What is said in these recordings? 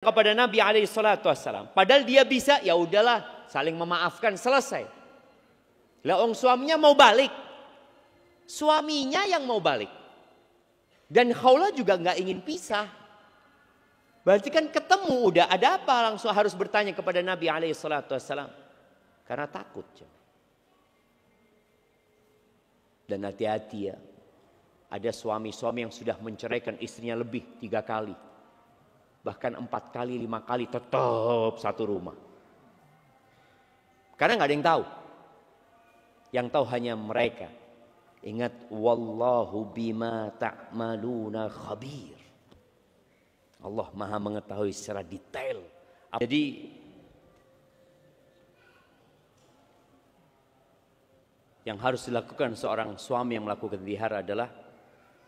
kepada Nabi SAW. Padahal dia bisa, ya udahlah, saling memaafkan, selesai. Lah suaminya mau balik. Suaminya yang mau balik. Dan Khawlah juga nggak ingin pisah. Berarti kan ketemu, udah ada apa, langsung harus bertanya kepada Nabi SAW. Karena takut. Dan hati-hati ya. Ada suami-suami yang sudah menceraikan istrinya lebih 3 kali. Bahkan 4 kali, 5 kali tetap satu rumah. Karena nggak ada yang tahu. Yang tahu hanya mereka. Ingat, wallahu bima ta'maluna khabir. Allah Maha mengetahui secara detail. Jadi yang harus dilakukan seorang suami yang melakukan zihar adalah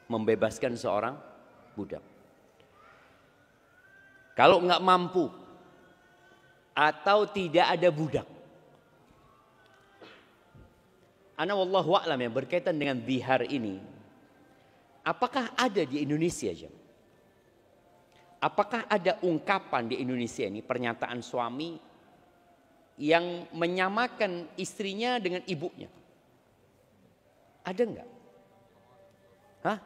membebaskan seorang budak. Kalau nggak mampu atau tidak ada budak, ana wallahu a'lam yang berkaitan dengan zihar ini, apakah ada di Indonesia jemaah? Apakah ada ungkapan di Indonesia ini, pernyataan suami yang menyamakan istrinya dengan ibunya? Ada enggak? Hah?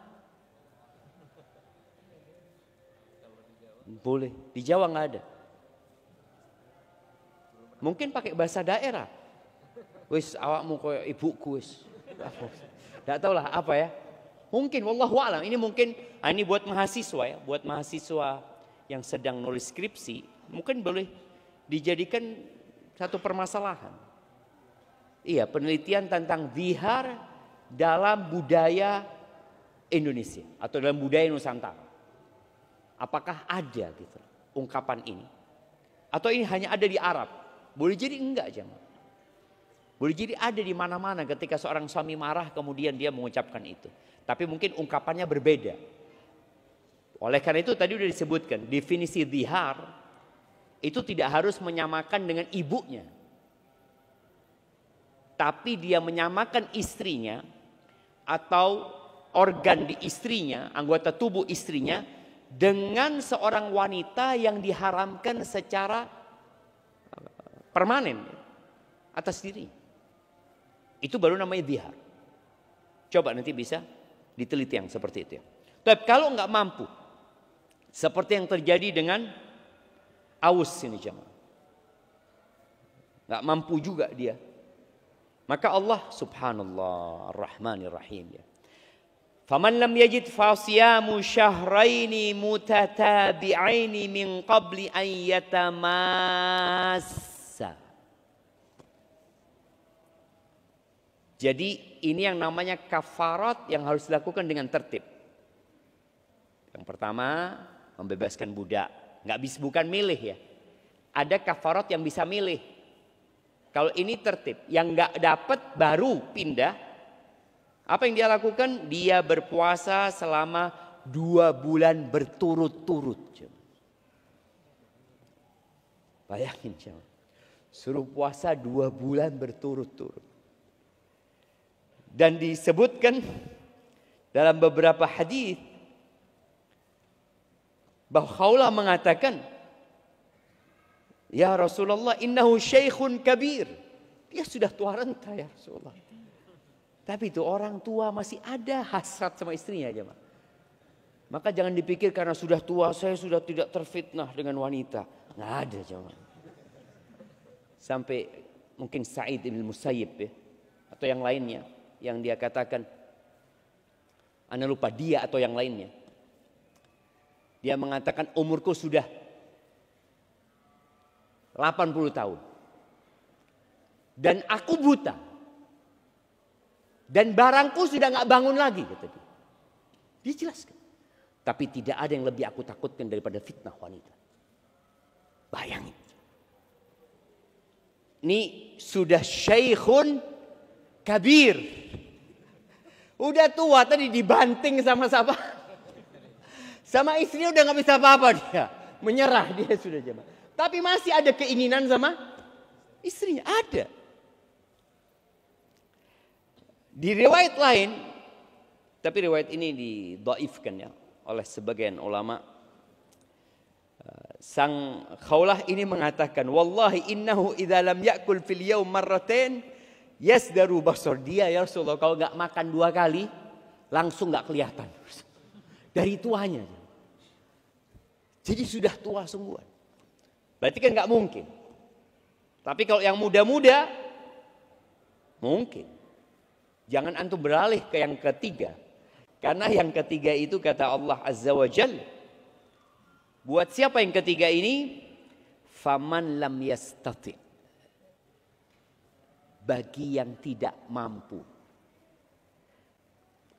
Boleh. Di Jawa enggak ada. Mungkin pakai bahasa daerah. Wis awakmu koyo ibuku wis. Enggak tahu lah apa ya. Mungkin wallahu a'lam. Ini mungkin ini buat mahasiswa ya, buat mahasiswa yang sedang nulis skripsi, mungkin boleh dijadikan satu permasalahan. Iya, penelitian tentang zihar dalam budaya Indonesia atau dalam budaya Nusantara. Apakah ada gitu ungkapan ini? Atau ini hanya ada di Arab? Boleh jadi enggak jemaah. Boleh jadi ada di mana-mana ketika seorang suami marah kemudian dia mengucapkan itu. Tapi mungkin ungkapannya berbeda. Oleh karena itu tadi sudah disebutkan definisi zihar itu tidak harus menyamakan dengan ibunya. Tapi dia menyamakan istrinya atau organ di istrinya, anggota tubuh istrinya dengan seorang wanita yang diharamkan secara permanen atas diri. Itu baru namanya zihar. Coba nanti bisa diteliti yang seperti itu. Tapi kalau nggak mampu, seperti yang terjadi dengan Aus ini jemaah, nggak mampu juga dia. Maka Allah subhanallah ar-Rahmanir Rahim ya. Faman lam yajid fasiyamu syahraini mutatabi'aini min qabli an yatamassa. Jadi ini yang namanya kafarat yang harus dilakukan dengan tertib. Yang pertama, membebaskan budak. Bukan milih ya. Ada kafarat yang bisa milih. Kalau ini tertib, yang nggak dapat baru pindah. Apa yang dia lakukan? Dia berpuasa selama 2 bulan berturut-turut. Bayangin jemaah. Suruh puasa 2 bulan berturut-turut. Dan disebutkan dalam beberapa hadis bahwa Khawlah mengatakan, ya Rasulullah, innahu syaikhun kabir. Dia sudah tua renta ya Rasulullah. Tapi itu orang tua masih ada hasrat sama istrinya aja. Maka jangan dipikir karena sudah tua saya sudah tidak terfitnah dengan wanita. Nggak ada jemaah. Sampai mungkin Sa'id bin Musayyib ya, atau yang lainnya yang dia katakan, ana lupa dia atau yang lainnya. Dia mengatakan umurku sudah 80 tahun. Dan aku buta. Dan barangku sudah nggak bangun lagi, kata dia. Dia jelaskan. Tapi tidak ada yang lebih aku takutkan daripada fitnah wanita. Bayangin. Ini sudah syaikhun kabir. Udah tua tadi dibanting sama siapa? Sama istrinya udah nggak bisa apa-apa dia. Menyerah dia sudah jemaah. Tapi masih ada keinginan sama istrinya. Ada. Di riwayat lain, tapi riwayat ini didhaifkan ya oleh sebagian ulama. Sang Khawlah ini mengatakan, wallahi innahu idza lam yakul fil yaum marratain yasdaru basar. Dia ya Rasulullah kalau nggak makan 2 kali langsung nggak kelihatan. Dari tuanya. Jadi sudah tua sungguhan. Berarti kan nggak mungkin. Tapi kalau yang muda-muda mungkin. Jangan antum beralih ke yang ketiga. Karena yang ketiga itu kata Allah Azza wa Jalla. Buat siapa yang ketiga ini? Faman lam yastati. Bagi yang tidak mampu.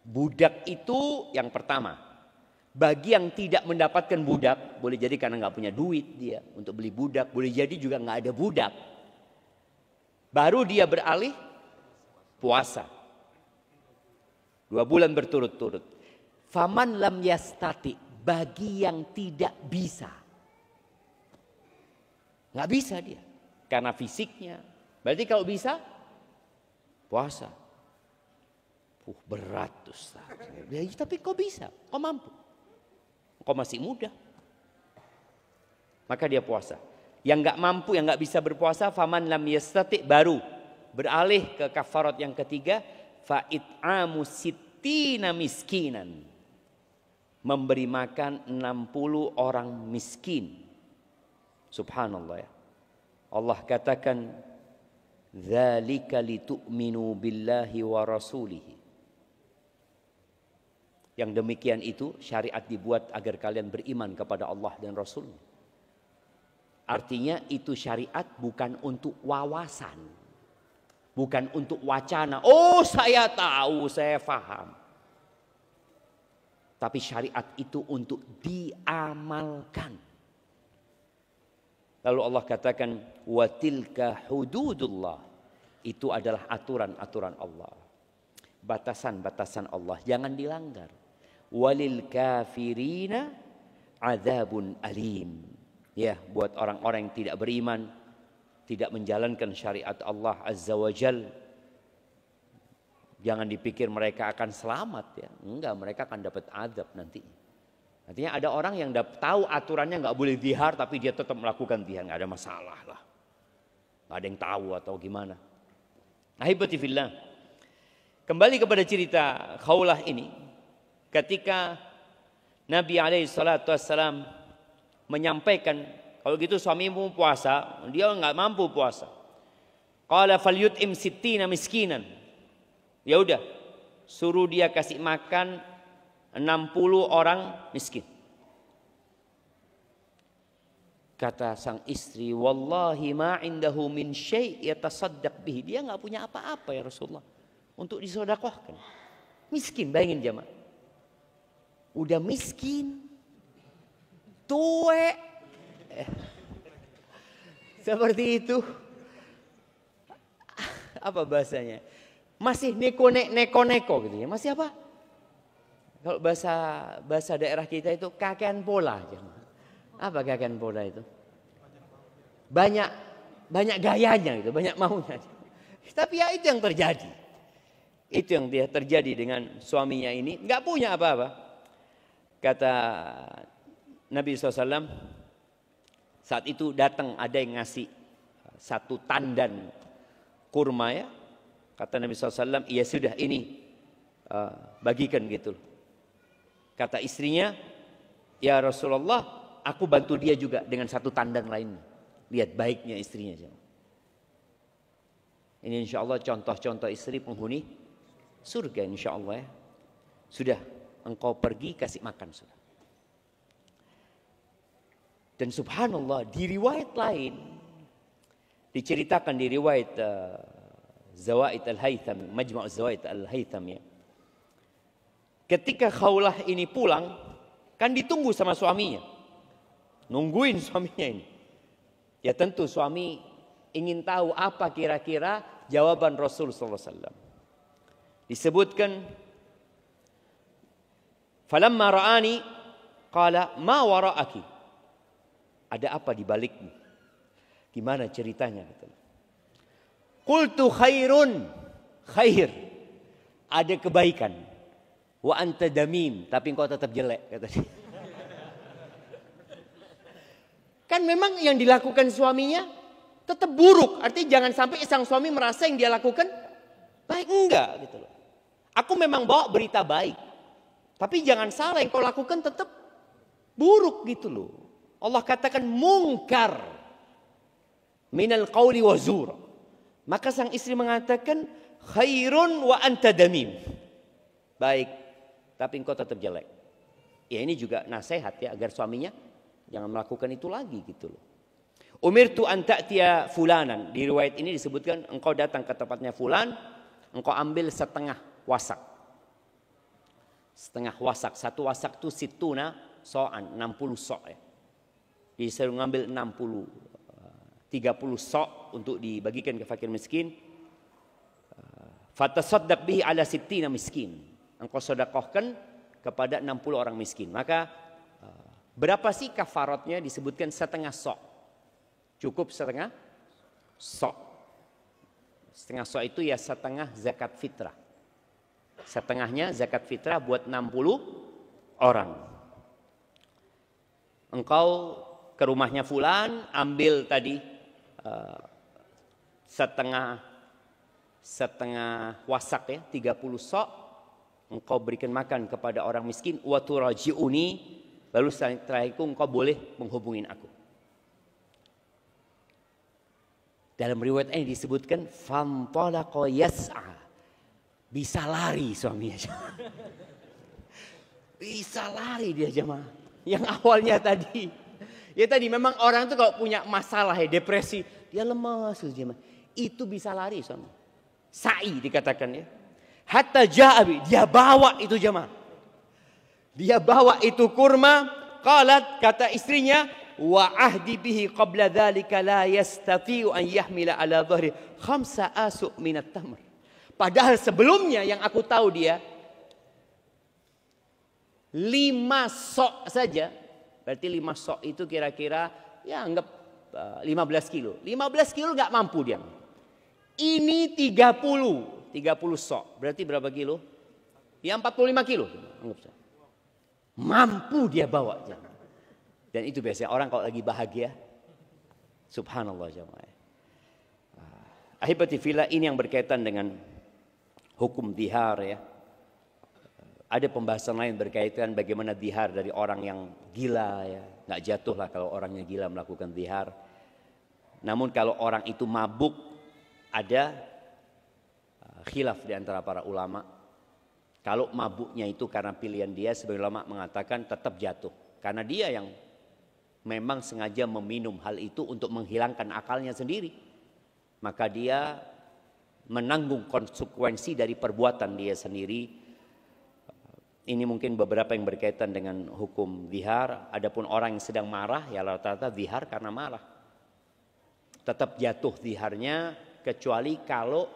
Budak itu yang pertama. Bagi yang tidak mendapatkan budak, boleh jadi karena nggak punya duit dia untuk beli budak, boleh jadi juga nggak ada budak. Baru dia beralih puasa 2 bulan berturut-turut. Faman lam yastati, bagi yang tidak bisa, nggak bisa dia karena fisiknya. Berarti kalau bisa puasa. Berat Ustaz. Ya, tapi kok bisa? Kok mampu? Kok masih muda? Maka dia puasa. Yang nggak mampu, yang nggak bisa berpuasa, faman lam yastati, baru beralih ke kafarat yang ketiga, fa it'amu sittina miskinan. Memberi makan 60 orang miskin. Subhanallah ya. Allah katakan, dzalika litu'minu billahi wa rasulihi. Yang demikian itu syariat dibuat agar kalian beriman kepada Allah dan Rasulnya. Artinya itu syariat bukan untuk wawasan. Bukan untuk wacana. Oh saya tahu, saya faham. Tapi syariat itu untuk diamalkan. Lalu Allah katakan, watilka hududullah. Itu adalah aturan-aturan Allah. Batasan-batasan Allah. Jangan dilanggar. Walil kafirina adzabun alim. Ya, buat orang-orang yang tidak beriman, tidak menjalankan syariat Allah Azza wa Jal, jangan dipikir mereka akan selamat ya. Enggak, mereka akan dapat azab nanti. Artinya ada orang yang tahu aturannya nggak boleh zihar, tapi dia tetap melakukan zihar, nggak ada masalah lah. Nggak ada yang tahu atau gimana. Ahibati fillah. Kembali kepada cerita Khawlah ini. Ketika Nabi SAW menyampaikan, kalau gitu suamimu puasa, dia nggak mampu puasa. Qala falyut'im sittina miskinan. Ya udah, suruh dia kasih makan 60 orang miskin. Kata sang istri, wallahi ma indahu min syai' yatasaddaq bihi. Dia nggak punya apa-apa ya Rasulullah untuk disedekahkan. Miskin, bayangin jemaah. Udah miskin, tuwe, seperti itu. Apa bahasanya? Masih neko-neko gitu ya. Masih apa? Kalau bahasa daerah kita itu kakean pola. Apa kakean pola itu? Banyak gayanya gitu, banyak maunya. Tapi ya itu yang terjadi. Itu yang dia terjadi dengan suaminya ini. Nggak punya apa-apa. Kata Nabi SAW, saat itu datang ada yang ngasih 1 tandan kurma ya. Kata Nabi SAW, iya sudah ini bagikan gitu. Kata istrinya, ya Rasulullah, aku bantu dia juga dengan 1 tandan lainnya. Lihat baiknya istrinya. Ini insya Allah contoh-contoh istri penghuni surga insya Allah ya. Sudah, engkau pergi kasih makan sudah. Dan subhanallah di riwayat lain diceritakan di riwayat Zawaid Al-Haytham, Majma' Zawaid Al-Haytham ya. Ketika Khawlah ini pulang, kan ditunggu sama suaminya. Nungguin suaminya ini. Ya tentu suami ingin tahu apa kira-kira jawaban Rasul sallallahu alaihi wasallam. Disebutkan, falamma ra'ani qala ma wara'aki. Ada apa di balikmu? Gimana ceritanya? Qultu khairun, khair. Ada kebaikan. Wa anta damim, tapi engkau tetap jelek, kata dia. Kan memang yang dilakukan suaminya tetap buruk. Artinya jangan sampai sang suami merasa yang dia lakukan baik. Enggak gitu loh. Aku memang bawa berita baik. Tapi jangan salah, yang kau lakukan tetap buruk gitu loh. Allah katakan mungkar minal qawli wa zur. Maka sang istri mengatakan khairun wa anta damim. Baik, tapi engkau tetap jelek. Ya ini juga nasihat ya, agar suaminya jangan melakukan itu lagi gitu loh. Umirtu an ta'tiya fulanan. Di riwayat ini disebutkan engkau datang ke tempatnya fulan, engkau ambil setengah wasak. Setengah wasak, satu wasak itu situna so'an, 60 so' ya. Disuruh ngambil 60, 30 so' untuk dibagikan ke fakir miskin. Fatasaddaq bihi ala sittina miskin. Engkau sedekahkan kepada 60 orang miskin. Maka berapa sih kafaratnya? Disebutkan setengah so'. Cukup setengah so'. Setengah so' itu ya setengah zakat fitrah. Setengahnya zakat fitrah buat 60 orang. Engkau ke rumahnya fulan, ambil tadi setengah wasak ya, 30 sok. Engkau berikan makan kepada orang miskin. Wa turaji'uni, lalu setelah itu engkau boleh menghubungin aku. Dalam riwayat ini disebutkan fantalaqa yas'a. Bisa lari suaminya. Bisa lari dia jemaah. Yang awalnya tadi. Ya tadi memang orang itu kalau punya masalah ya, depresi. Dia lemas jemaah. Itu bisa lari suami. Sa'i dikatakan ya. Hatta ja'abi. Dia bawa itu jemaah. Dia bawa itu kurma. Qalat kata istrinya. Wa ahdi bihi qabla dhalika la yastati'u an yahmila ala dhahri khamsa asuq minat tamr. Padahal sebelumnya yang aku tahu dia 5 sok saja. Berarti 5 sok itu kira-kira ya anggap 15 kilo. 15 kilo gak mampu dia. Ini 30 sok. Berarti berapa kilo? Ya 45 kilo. Anggap. Mampu dia bawa. Dan itu biasanya orang kalau lagi bahagia. Subhanallah jemaah. Ahibati fillah, ini yang berkaitan dengan hukum dhihar ya. Ada pembahasan lain berkaitan bagaimana dhihar dari orang yang gila ya. Nggak jatuh lah kalau orangnya gila melakukan dhihar. Namun kalau orang itu mabuk, ada khilaf di antara para ulama. Kalau mabuknya itu karena pilihan dia, sebagian ulama mengatakan tetap jatuh. Karena dia yang memang sengaja meminum hal itu untuk menghilangkan akalnya sendiri. Maka dia menanggung konsekuensi dari perbuatan dia sendiri. Ini mungkin beberapa yang berkaitan dengan hukum dhihar. Adapun orang yang sedang marah, ya rata-rata dhihar karena marah. Tetap jatuh dhiharnya, kecuali kalau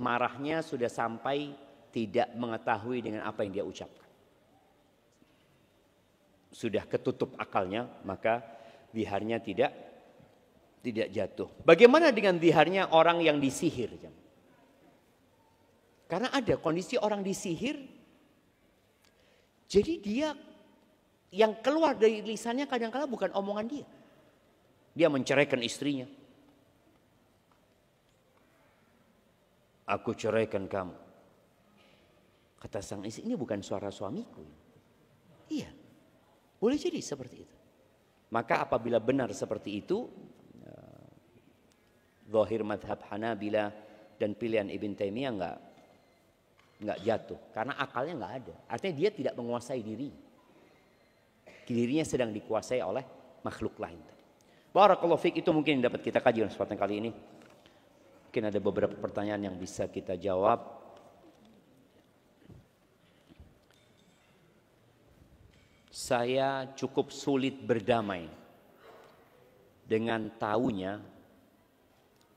marahnya sudah sampai tidak mengetahui dengan apa yang dia ucapkan. Sudah ketutup akalnya, maka dhiharnya tidak jatuh. Bagaimana dengan dhiharnya orang yang disihir? Karena ada kondisi orang disihir, jadi dia yang keluar dari lisannya kadang-kala bukan omongan dia. Dia menceraikan istrinya. Aku ceraikan kamu. Kata sang istri, ini bukan suara suamiku. Iya, boleh jadi seperti itu. Maka apabila benar seperti itu, zahir madhab Hanabila dan pilihan Ibn Taimiyah nggak jatuh, karena akalnya nggak ada. Artinya dia tidak menguasai diri. Dirinya sedang dikuasai oleh makhluk lain. Barakallahu fiik, itu mungkin dapat kita kaji dalam kesempatan kali ini. Mungkin ada beberapa pertanyaan yang bisa kita jawab. Saya cukup sulit berdamai dengan tahunya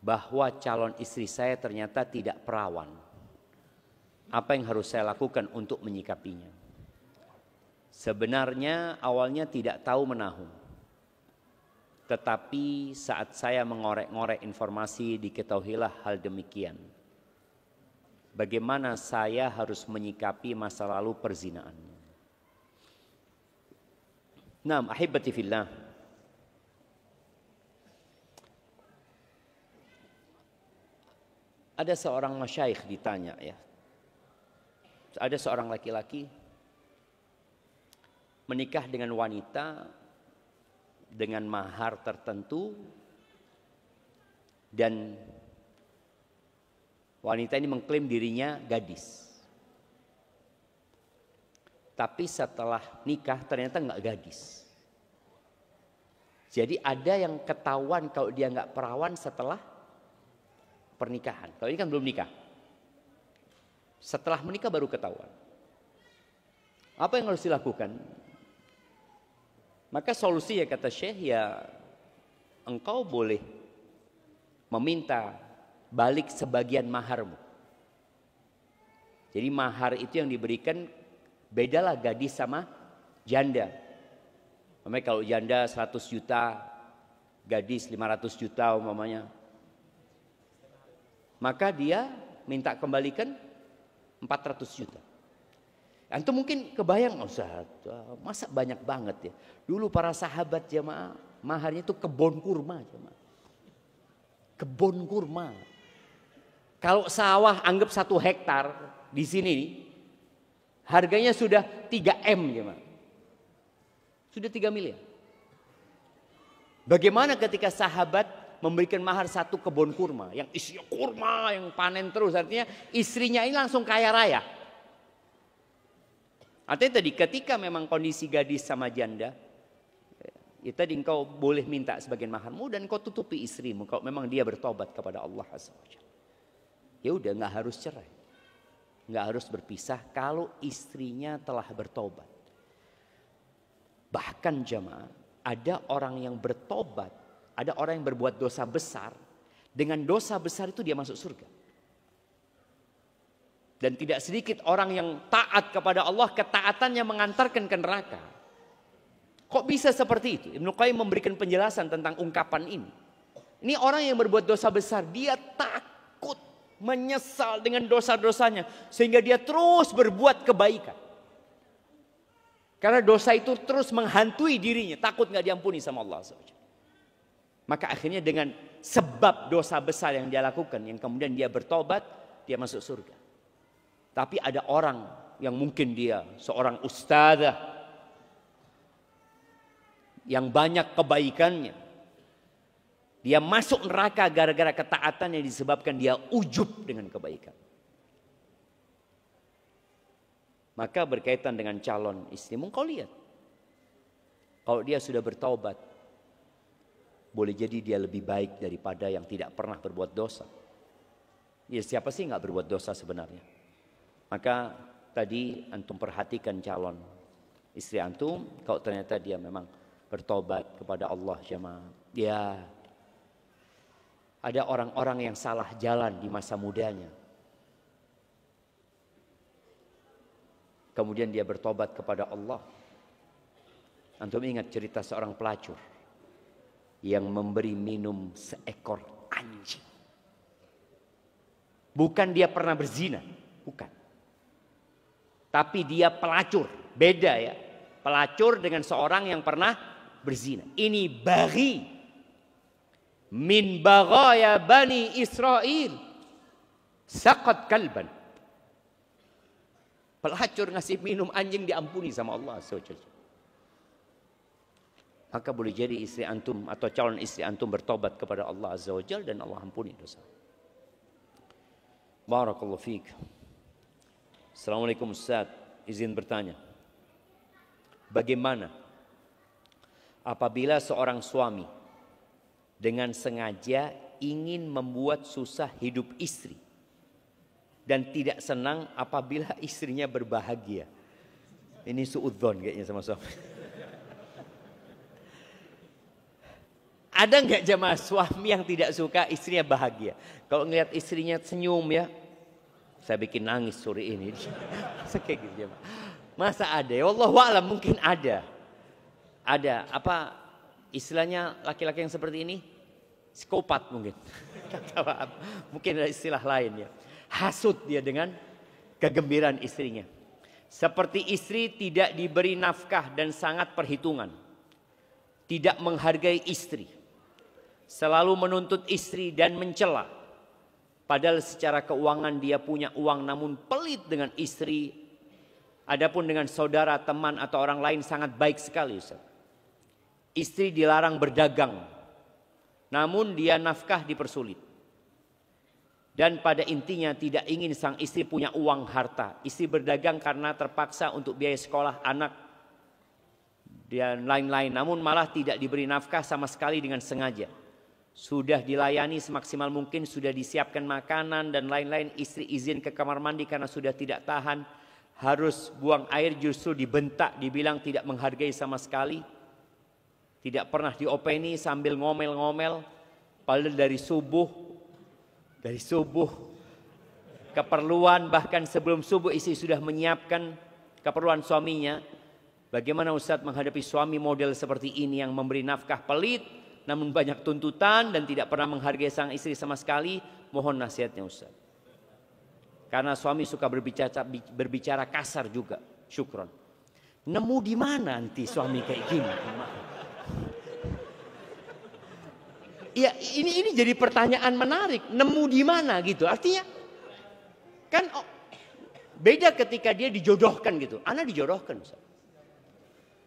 bahwa calon istri saya ternyata tidak perawan. Apa yang harus saya lakukan untuk menyikapinya? Sebenarnya awalnya tidak tahu menahu. Tetapi saat saya mengorek-ngorek informasi, diketahuilah hal demikian. Bagaimana saya harus menyikapi masa lalu perzinaannya? Naam, ahibati fillah. Ada seorang masyayikh ditanya ya. Ada seorang laki-laki menikah dengan wanita dengan mahar tertentu dan wanita ini mengklaim dirinya gadis. Tapi setelah nikah ternyata nggak gadis. Jadi ada yang ketahuan kalau dia nggak perawan setelah pernikahan. Kalau ini kan belum nikah. Setelah menikah baru ketahuan. Apa yang harus dilakukan? Maka solusinya kata Syekh, ya engkau boleh meminta balik sebagian maharmu. Jadi mahar itu yang diberikan bedalah gadis sama janda. Namanya kalau janda 100 juta, gadis 500 juta umpamanya. Maka dia minta kembalikan 400 juta. Antum mungkin kebayang, Ustaz, masa banyak banget ya. Dulu para sahabat jamaah maharnya itu kebun kurma jamaah. Kebun kurma. Kalau sawah anggap 1 hektar di sini nih, harganya sudah 3 M jamaah. Sudah 3 miliar. Bagaimana ketika sahabat memberikan mahar 1 kebun kurma yang isinya kurma yang panen terus, artinya istrinya ini langsung kaya raya. Artinya tadi ketika memang kondisi gadis sama janda, ya tadi engkau boleh minta sebagian maharmu dan engkau tutupi istrimu kalau memang dia bertobat kepada Allah Azza wa Jalla. Ya udah, nggak harus cerai, nggak harus berpisah kalau istrinya telah bertobat. Bahkan jamaah, ada orang yang bertobat, ada orang yang berbuat dosa besar, dengan dosa besar itu dia masuk surga. Dan tidak sedikit orang yang taat kepada Allah, ketaatannya mengantarkan ke neraka. Kok bisa seperti itu? Ibnu Qayyim memberikan penjelasan tentang ungkapan ini. Ini orang yang berbuat dosa besar, dia takut, menyesal dengan dosa-dosanya, sehingga dia terus berbuat kebaikan. Karena dosa itu terus menghantui dirinya, takut gak diampuni sama Allah. Maka akhirnya dengan sebab dosa besar yang dia lakukan, yang kemudian dia bertobat, dia masuk surga. Tapi ada orang yang mungkin dia seorang ustadzah yang banyak kebaikannya, dia masuk neraka gara-gara ketaatan yang disebabkan dia ujub dengan kebaikan. Maka berkaitan dengan calon istrimu, kau lihat, kalau dia sudah bertaubat, boleh jadi dia lebih baik daripada yang tidak pernah berbuat dosa. Ya siapa sih nggak berbuat dosa sebenarnya? Maka tadi antum perhatikan calon istri antum, kalau ternyata dia memang bertobat kepada Allah jemaah. Ya, ada orang-orang yang salah jalan di masa mudanya. Kemudian dia bertobat kepada Allah. Antum ingat cerita seorang pelacur yang memberi minum seekor anjing. Bukan dia pernah berzina, bukan. Tapi dia pelacur, beda ya. Pelacur dengan seorang yang pernah berzina. Ini baghi min baghaya bani Israel. Saqat kalban. Pelacur ngasih minum anjing diampuni sama Allah SWT. Maka boleh jadi istri antum atau calon istri antum bertobat kepada Allah Azza wa Jalla dan Allah ampuni dosa. Barakallahu fiik. Assalamualaikum Ustaz, izin bertanya. Bagaimana apabila seorang suami dengan sengaja ingin membuat susah hidup istri dan tidak senang apabila istrinya berbahagia? Ini suudzon kayaknya sama suami. Ada nggak jemaah suami yang tidak suka istrinya bahagia? Kalau ngelihat istrinya senyum ya, saya bikin nangis sore ini. Masa kayak gitu jemaah? Masa ada? Ya wallahu a'lam, mungkin ada. Ada apa istilahnya laki-laki yang seperti ini? Psikopat mungkin. Mungkin ada istilah lain ya. Hasut dia dengan kegembiraan istrinya. Seperti istri tidak diberi nafkah dan sangat perhitungan. Tidak menghargai istri. Selalu menuntut istri dan mencela. Padahal secara keuangan dia punya uang namun pelit dengan istri. Adapun dengan saudara, teman atau orang lain sangat baik sekali Ustaz. Istri dilarang berdagang. Namun dia nafkah dipersulit. Dan pada intinya tidak ingin sang istri punya uang harta. Istri berdagang karena terpaksa untuk biaya sekolah anak dan lain-lain. Namun malah tidak diberi nafkah sama sekali dengan sengaja. Sudah dilayani semaksimal mungkin, sudah disiapkan makanan dan lain-lain. Istri izin ke kamar mandi karena sudah tidak tahan. Harus buang air, justru dibentak, dibilang tidak menghargai sama sekali. Tidak pernah diopeni sambil ngomel-ngomel. Padahal dari subuh keperluan, bahkan sebelum subuh istri sudah menyiapkan keperluan suaminya. Bagaimana Ustadz menghadapi suami model seperti ini yang memberi nafkah pelit, namun banyak tuntutan dan tidak pernah menghargai sang istri sama sekali? Mohon nasihatnya Ustaz. Karena suami suka berbicara kasar juga. Syukron. Nemu di mana nanti suami kayak gini? Ya ini jadi pertanyaan menarik. Nemu di mana gitu? Artinya kan beda ketika dia dijodohkan gitu. Ana dijodohkan Ustaz.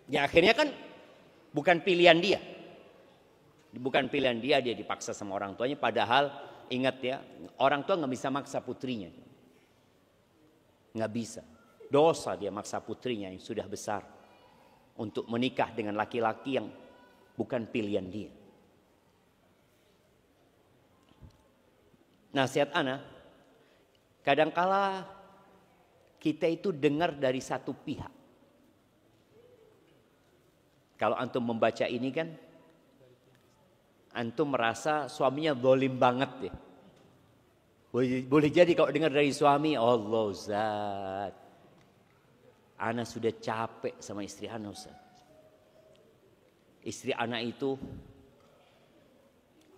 Ya akhirnya kan bukan pilihan dia. Bukan pilihan dia dipaksa sama orang tuanya. Padahal ingat ya, orang tua nggak bisa maksa putrinya. Nggak bisa. Dosa dia maksa putrinya yang sudah besar untuk menikah dengan laki-laki yang bukan pilihan dia. Nasihat ana, kadangkala kita itu dengar dari satu pihak. Kalau antum membaca ini kan, antum merasa suaminya zalim banget ya. Boleh jadi kalau dengar dari suami, Allah Zat, ana sudah capek sama istri ana Ustaz. Istri ana itu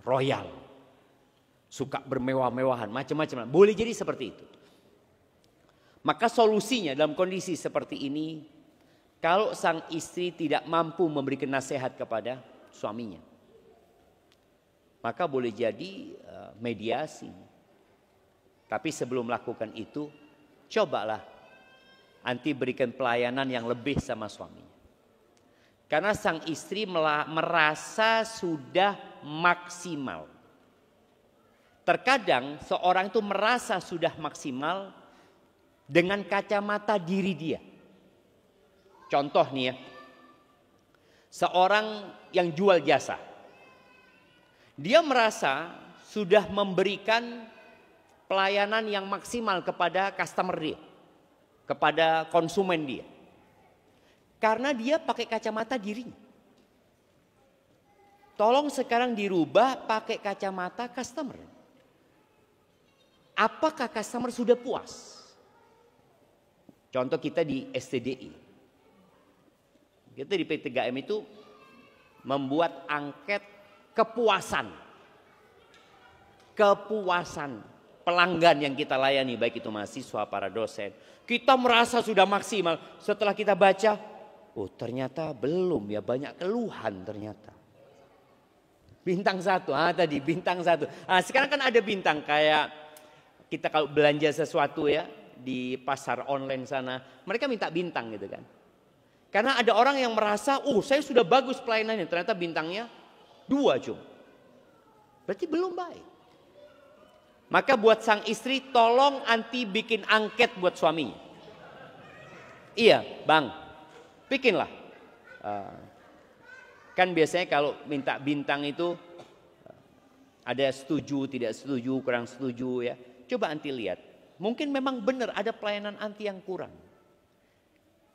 royal, suka bermewah-mewahan, macam-macam. Boleh jadi seperti itu. Maka solusinya dalam kondisi seperti ini, kalau sang istri tidak mampu memberikan nasihat kepada suaminya, maka boleh jadi mediasi. Tapi sebelum melakukan itu, cobalah anti berikan pelayanan yang lebih sama suaminya. Karena sang istri merasa sudah maksimal. Terkadang seorang itu merasa sudah maksimal dengan kacamata diri dia. Contoh nih ya, seorang yang jual jasa. Dia merasa sudah memberikan pelayanan yang maksimal kepada customer dia, kepada konsumen dia. Karena dia pakai kacamata dirinya. Tolong sekarang dirubah pakai kacamata customer. Apakah customer sudah puas? Contoh kita di STDI. Kita di P3M itu membuat angket kepuasan pelanggan yang kita layani, baik itu mahasiswa, para dosen. Kita merasa sudah maksimal. Setelah kita baca, oh ternyata belum ya, banyak keluhan ternyata. Bintang 1, tadi bintang 1. Sekarang kan ada bintang kayak kita kalau belanja sesuatu ya di pasar online sana, mereka minta bintang gitu kan. Karena ada orang yang merasa, saya sudah bagus pelayanannya, ternyata bintangnya 2 cuma. Berarti belum baik. Maka buat sang istri, tolong anti bikin angket buat suaminya. Iya bang, bikinlah. Kan biasanya kalau minta bintang itu ada setuju, tidak setuju, kurang setuju ya. Coba anti lihat. Mungkin memang benar ada pelayanan anti yang kurang.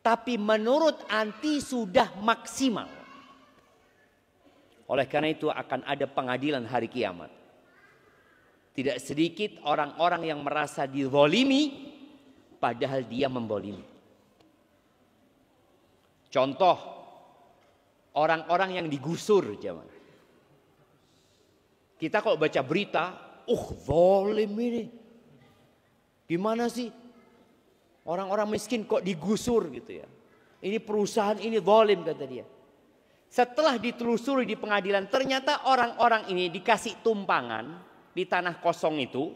Tapi menurut anti sudah maksimal. Oleh karena itu akan ada pengadilan hari kiamat. Tidak sedikit orang-orang yang merasa dizalimi padahal dia membolimi. Contoh orang-orang yang digusur zaman. Kita kalau baca berita, zalim ini. Gimana sih? Orang-orang miskin kok digusur gitu ya. Ini perusahaan ini zalim kata dia. Setelah ditelusuri di pengadilan, ternyata orang-orang ini dikasih tumpangan di tanah kosong itu,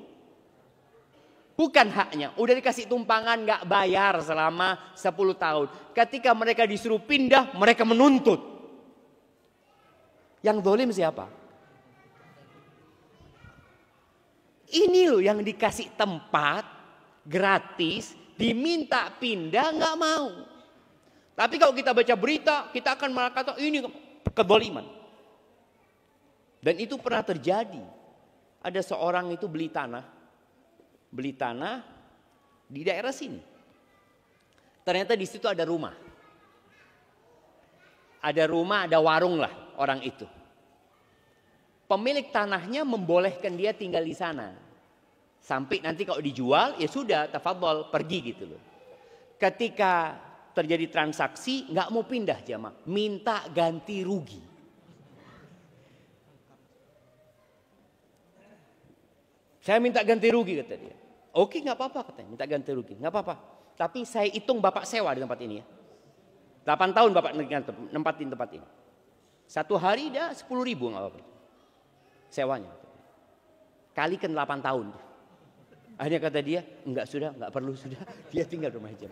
Bukan haknya, udah dikasih tumpangan nggak bayar selama 10 tahun. Ketika mereka disuruh pindah, mereka menuntut. Yang zalim siapa? Ini loh yang dikasih tempat gratis, diminta pindah nggak mau. Tapi kalau kita baca berita, kita akan mengatakan ini kezaliman. Dan itu pernah terjadi. Ada seorang itu beli tanah di daerah sini. Ternyata di situ ada rumah. Ada warung lah orang itu. Pemilik tanahnya membolehkan dia tinggal di sana. Sampai nanti kalau dijual, ya sudah, tafadhol, pergi gitu loh. Ketika terjadi transaksi, nggak mau pindah jamaah, minta ganti rugi. Saya minta ganti rugi kata dia. Oke, nggak apa-apa katanya, minta ganti rugi, nggak apa-apa. Tapi saya hitung bapak sewa di tempat ini ya. 8 tahun bapak nempatin tempat ini. 1 hari dia 10.000 nggak apa-apa. Sewanya. Kalikan 8 tahun. Akhirnya kata dia, enggak sudah, enggak perlu sudah. Dia tinggal rumah aja.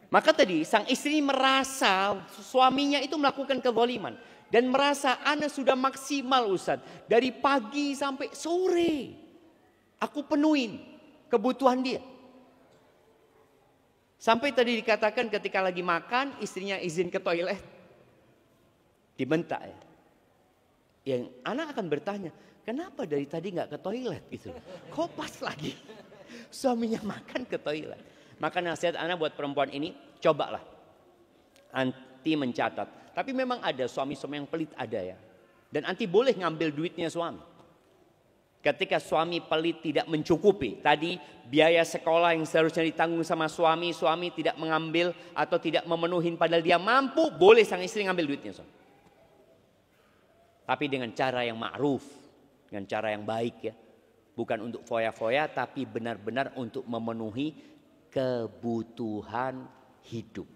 Maka tadi sang istri merasa suaminya itu melakukan kezaliman. Dan merasa Ana sudah maksimal Ustaz. Dari pagi sampai sore. Aku penuhin kebutuhan dia. Sampai tadi dikatakan ketika lagi makan istrinya izin ke toilet. Dibentak ya. Yang anak akan bertanya, kenapa dari tadi nggak ke toilet gitu? Kok pas lagi suaminya makan ke toilet? Maka nasihat anak buat perempuan ini, cobalah anti mencatat. Tapi memang ada suami-suami yang pelit ada ya. Dan anti boleh ngambil duitnya suami. Ketika suami pelit tidak mencukupi, tadi biaya sekolah yang seharusnya ditanggung sama suami, suami tidak mengambil atau tidak memenuhi padahal dia mampu, boleh sang istri ngambil duitnya suami. Tapi dengan cara yang ma'ruf, dengan cara yang baik ya. Bukan untuk foya-foya, tapi benar-benar untuk memenuhi kebutuhan hidup.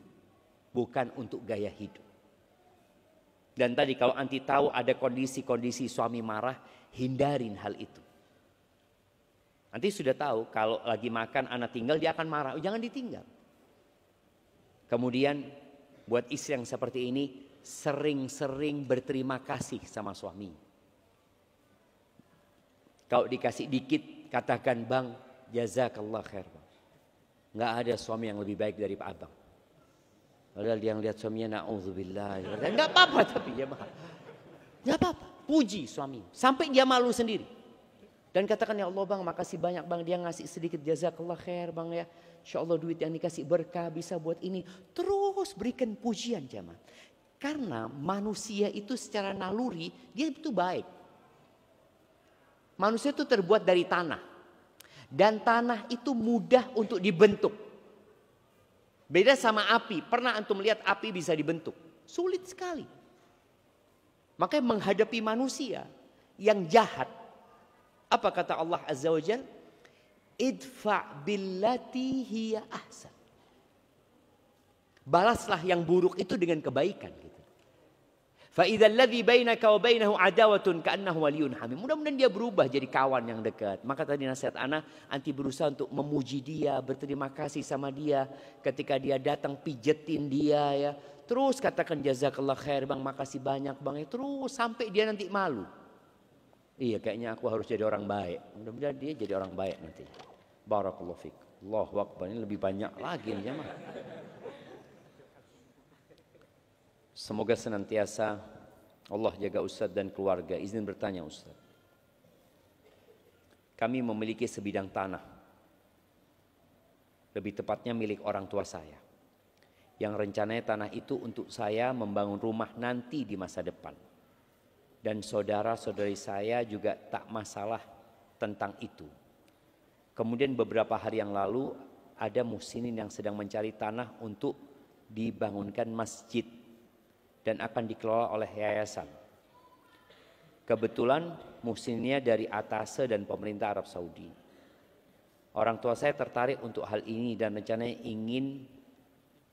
Bukan untuk gaya hidup. Dan tadi kalau anti tahu ada kondisi-kondisi suami marah, hindarin hal itu. Nanti sudah tahu kalau lagi makan anak tinggal dia akan marah, jangan ditinggal. Kemudian buat istri yang seperti ini sering-sering berterima kasih sama suami. Kalau dikasih dikit katakan bang jazakallah khair bang. Nggak ada suami yang lebih baik dari Pak Abang. Padahal dia lihat suaminya na'udzubillah. Nggak apa-apa tapi ya bang. Nggak apa-apa. Puji suami. Sampai dia malu sendiri. Dan katakan ya Allah bang makasih banyak bang. Dia ngasih sedikit jazakallah khair bang ya. Insya Allah duit yang dikasih berkah bisa buat ini. Terus berikan pujian jamaah. Karena manusia itu secara naluri dia itu baik. Manusia itu terbuat dari tanah. Dan tanah itu mudah untuk dibentuk. Beda sama api. Pernah antum lihat api bisa dibentuk? Sulit sekali. Makanya menghadapi manusia yang jahat. Apa kata Allah Azza wa Jal? Idfa' billati hiya ahsan. Balaslah yang buruk itu dengan kebaikan. فَإِذَا الَّذِي بَيْنَكَ وَبَيْنَهُ عَدَاوَةٌ كَأَنَّهُ وَلِيٌّ حَمِيمٌ. Mudah-mudahan dia berubah jadi kawan yang dekat. Maka tadi nasihat anak, anti berusaha untuk memuji dia, berterima kasih sama dia. Ketika dia datang pijetin dia ya. Terus katakan jazakallah khair bang, makasih banyak bang. Terus sampai dia nanti malu. Iya kayaknya aku harus jadi orang baik. Mudah-mudahan dia jadi orang baik nanti. Barakallahu fiik. Allahu Akbar, ini lebih banyak lagi nih jemaah. Semoga senantiasa Allah jaga Ustaz dan keluarga. Izin bertanya Ustaz. Kami memiliki sebidang tanah. Lebih tepatnya milik orang tua saya. Yang rencananya tanah itu untuk saya membangun rumah nanti di masa depan. Dan saudara-saudari saya juga tak masalah tentang itu. Kemudian beberapa hari yang lalu ada muhsinin yang sedang mencari tanah untuk dibangunkan masjid. Dan akan dikelola oleh yayasan. Kebetulan muhsinnya dari Atase dan pemerintah Arab Saudi. Orang tua saya tertarik untuk hal ini dan rencananya ingin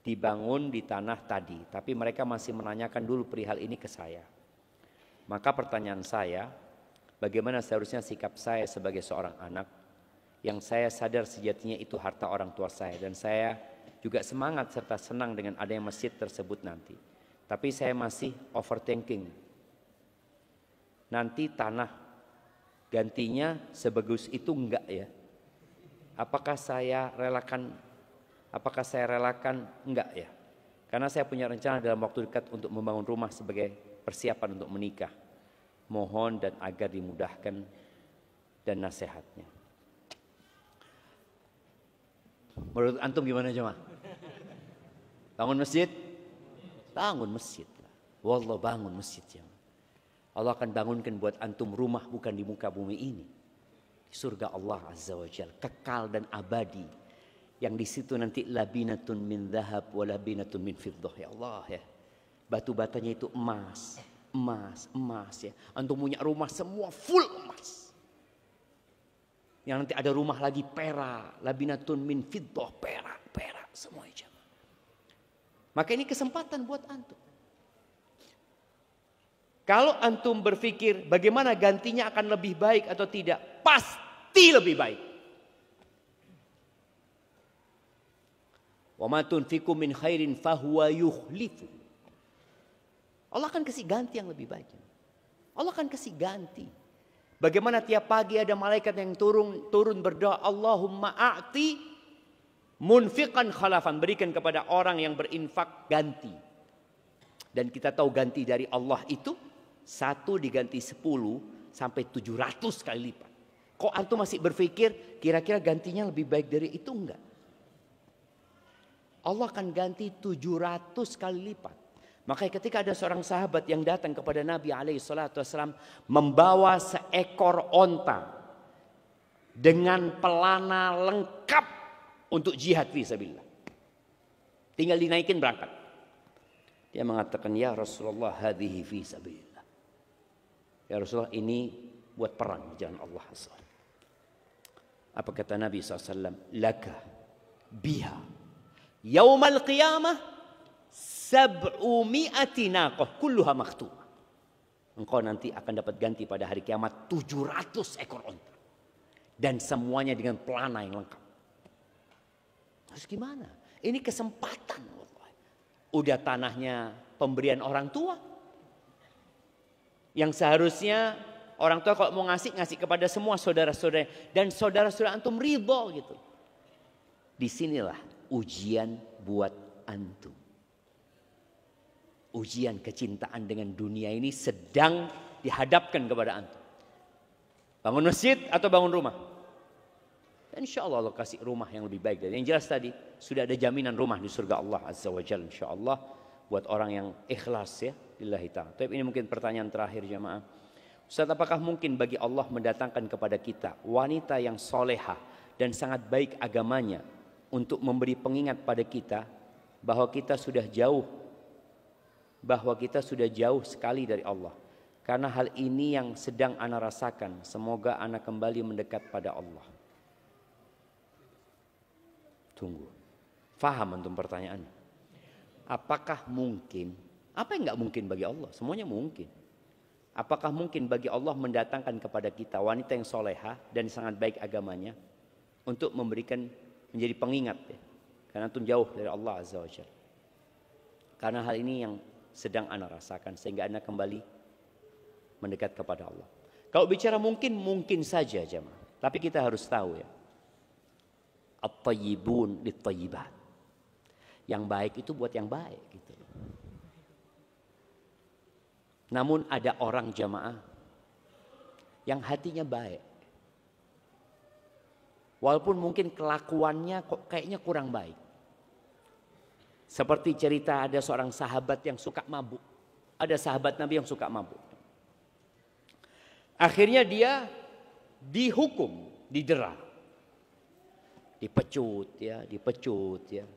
dibangun di tanah tadi. Tapi mereka masih menanyakan dulu perihal ini ke saya. Maka pertanyaan saya, bagaimana seharusnya sikap saya sebagai seorang anak yang saya sadar sejatinya itu harta orang tua saya. Dan saya juga semangat serta senang dengan adanya masjid tersebut nanti. Tapi saya masih overthinking. Nanti tanah gantinya sebagus itu enggak ya? Apakah saya relakan enggak ya? Karena saya punya rencana dalam waktu dekat untuk membangun rumah sebagai persiapan untuk menikah. Mohon dan agar dimudahkan dan nasihatnya. Menurut antum gimana jemaah? Bangun masjid? Bangun masjid lah. Wallah bangun masjid jemaah. Allah akan bangunkan buat antum rumah bukan di muka bumi ini. Di surga Allah Azza wa Jalla, kekal dan abadi. Yang di situ nanti labinatun min dhahab wa labinatun min fiddah, ya Allah ya. Batu-batanya itu emas, emas ya. Antum punya rumah semua full emas. Yang nanti ada rumah lagi perak, labinatun min fiddah, perak semua aja. Maka ini kesempatan buat antum. Kalau antum berpikir bagaimana gantinya akan lebih baik atau tidak, pasti lebih baik. Wa ma tunfiqu min khairin fahuwa yukhlifu. Allah akan kasih ganti yang lebih baik. Allah akan kasih ganti. Bagaimana tiap pagi ada malaikat yang turun berdoa, Allahumma a'ti munfiqan khalafan, berikan kepada orang yang berinfak ganti. Dan kita tahu ganti dari Allah itu 1 diganti 10 sampai 700 kali lipat. Kok antum masih berpikir kira-kira gantinya lebih baik dari itu? Enggak. Allah akan ganti 700 kali lipat. Makanya ketika ada seorang sahabat yang datang kepada Nabi SAW membawa seekor onta dengan pelana lengkap untuk jihad fisabilillah. Tinggal dinaikin berangkat. Dia mengatakan, ya Rasulullah, hadhihi fisabilillah. Ya Rasulullah, ini buat perang di jalan Allah. Apa kata Nabi SAW? Laka biha yaumal qiyamah 700 naqah kulluha maktumah. Engkau nanti akan dapat ganti pada hari kiamat 700 ekor onta. Dan semuanya dengan pelana yang lengkap. Terus gimana? Ini kesempatan. Udah tanahnya pemberian orang tua. Yang seharusnya orang tua kalau mau ngasih kepada semua saudara-saudara. Dan saudara-saudara antum ridho gitu. Disinilah ujian buat antum. Ujian kecintaan dengan dunia ini sedang dihadapkan kepada antum. Bangun masjid atau bangun rumah? Dan insya Allah Allah kasih rumah yang lebih baik. Dan yang jelas tadi sudah ada jaminan rumah di surga Allah Azza wa Jalla insya Allah buat orang yang ikhlas ya lillahi ta'ala. Tapi ini mungkin pertanyaan terakhir jamaah. Ustaz, apakah mungkin bagi Allah mendatangkan kepada kita wanita yang solehah dan sangat baik agamanya untuk memberi pengingat pada kita bahwa kita sudah jauh sekali dari Allah. Karena hal ini yang sedang ana rasakan. Semoga ana kembali mendekat pada Allah. Tunggu. Faham antum pertanyaannya? Apakah mungkin? Apa yang enggak mungkin bagi Allah? Semuanya mungkin. Apakah mungkin bagi Allah mendatangkan kepada kita wanita yang solehah dan sangat baik agamanya untuk memberikan menjadi pengingat ya? Karena antum jauh dari Allah Azza wa Jalla. Karena hal ini yang sedang ana rasakan sehingga ana kembali mendekat kepada Allah. Kalau bicara mungkin saja jemaah. Tapi kita harus tahu ya. At-tayyibun lit-tayyibat. Yang baik itu buat yang baik gitu. Namun ada orang jamaah yang hatinya baik. Walaupun mungkin kelakuannya kok kayaknya kurang baik. Seperti cerita ada seorang sahabat yang suka mabuk. Ada sahabat Nabi yang suka mabuk. Akhirnya dia dihukum, didera. Dipecut ya.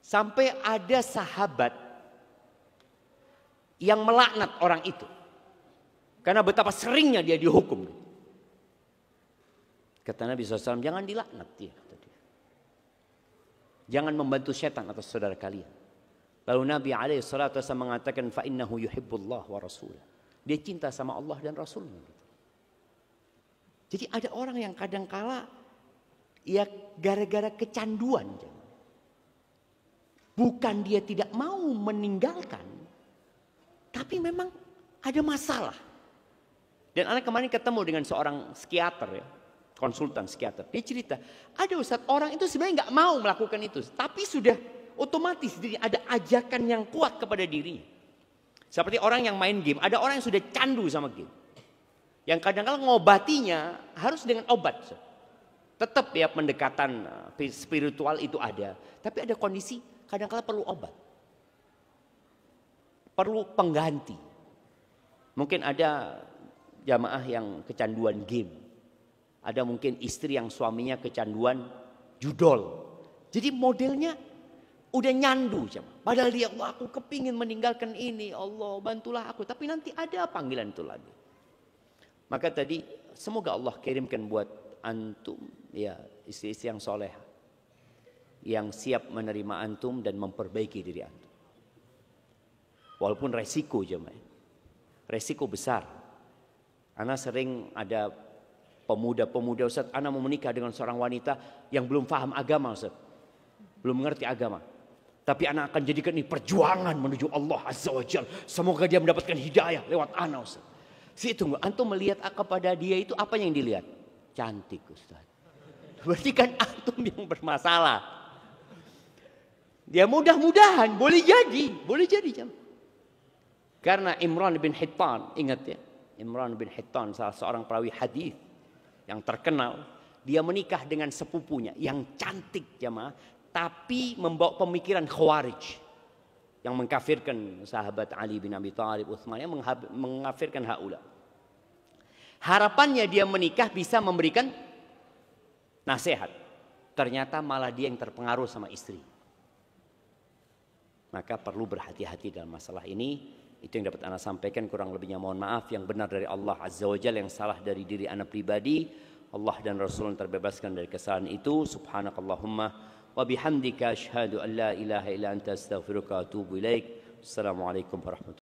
Sampai ada sahabat yang melaknat orang itu. Karena betapa seringnya dia dihukum. Kata Nabi SAW, jangan dilaknat dia. Jangan membantu setan atas saudara kalian. Lalu Nabi SAW mengatakan, فَإِنَّهُ يُحِبُّ اللَّهُ وَرَسُولَهُ. Dia cinta sama Allah dan Rasulnya. Jadi ada orang yang kadang kala Ya gara-gara kecanduan. Bukan dia tidak mau meninggalkan, tapi memang ada masalah. Dan anak kemarin ketemu dengan seorang psikiater ya, konsultan psikiater. Dia cerita, ada Ustadz orang itu sebenarnya nggak mau melakukan itu, tapi sudah otomatis ada ajakan yang kuat kepada dirinya. Seperti orang yang main game, ada orang yang sudah candu sama game. Yang kadang-kadang ngobatinya harus dengan obat. Tetap ya pendekatan spiritual itu ada, tapi ada kondisi kadang-kadang perlu obat. Perlu pengganti. Mungkin ada jamaah yang kecanduan game. Ada mungkin istri yang suaminya kecanduan judol. Jadi modelnya udah nyandu. Padahal dia, aku kepingin meninggalkan ini. Allah bantulah aku. Tapi nanti ada panggilan itu lagi. Maka tadi semoga Allah kirimkan buat antum ya istri-istri yang soleh. Yang siap menerima antum dan memperbaiki diri antum. Walaupun resiko jemaah. Resiko besar. Ana sering ada pemuda-pemuda, Ustaz, ana mau menikah dengan seorang wanita yang belum paham agama, Ustaz. Belum mengerti agama. Tapi ana akan jadikan ini perjuangan menuju Allah Azza wa Jalla. Semoga dia mendapatkan hidayah lewat ana, Ustaz. Tunggu, antum melihat kepada dia itu apa yang dilihat? Cantik, Ustaz. Berarti kan antum yang bermasalah. Dia mudah-mudahan boleh jadi jam. Karena Imran bin Hittan, ingat ya, Imran bin Hittan salah seorang perawi hadis yang terkenal, dia menikah dengan sepupunya yang cantik jamaah, tapi membawa pemikiran Khawarij yang mengkafirkan sahabat Ali bin Abi Thalib, Utsman, yang mengkafirkan haula. Harapannya dia menikah bisa memberikan nasihat. Ternyata malah dia yang terpengaruh sama istri. Maka perlu berhati-hati dalam masalah ini. Itu yang dapat ana sampaikan, kurang lebihnya mohon maaf. Yang benar dari Allah Azza wa Jalla, yang salah dari diri ana pribadi. Allah dan Rasul terbebaskan dari kesalahan itu. Subhanakallahumma wa bihamdika asyhadu an la ilaha illa anta astaghfiruka wa atubu ilaik. Assalamualaikum warahmatullahi wabarakatuh.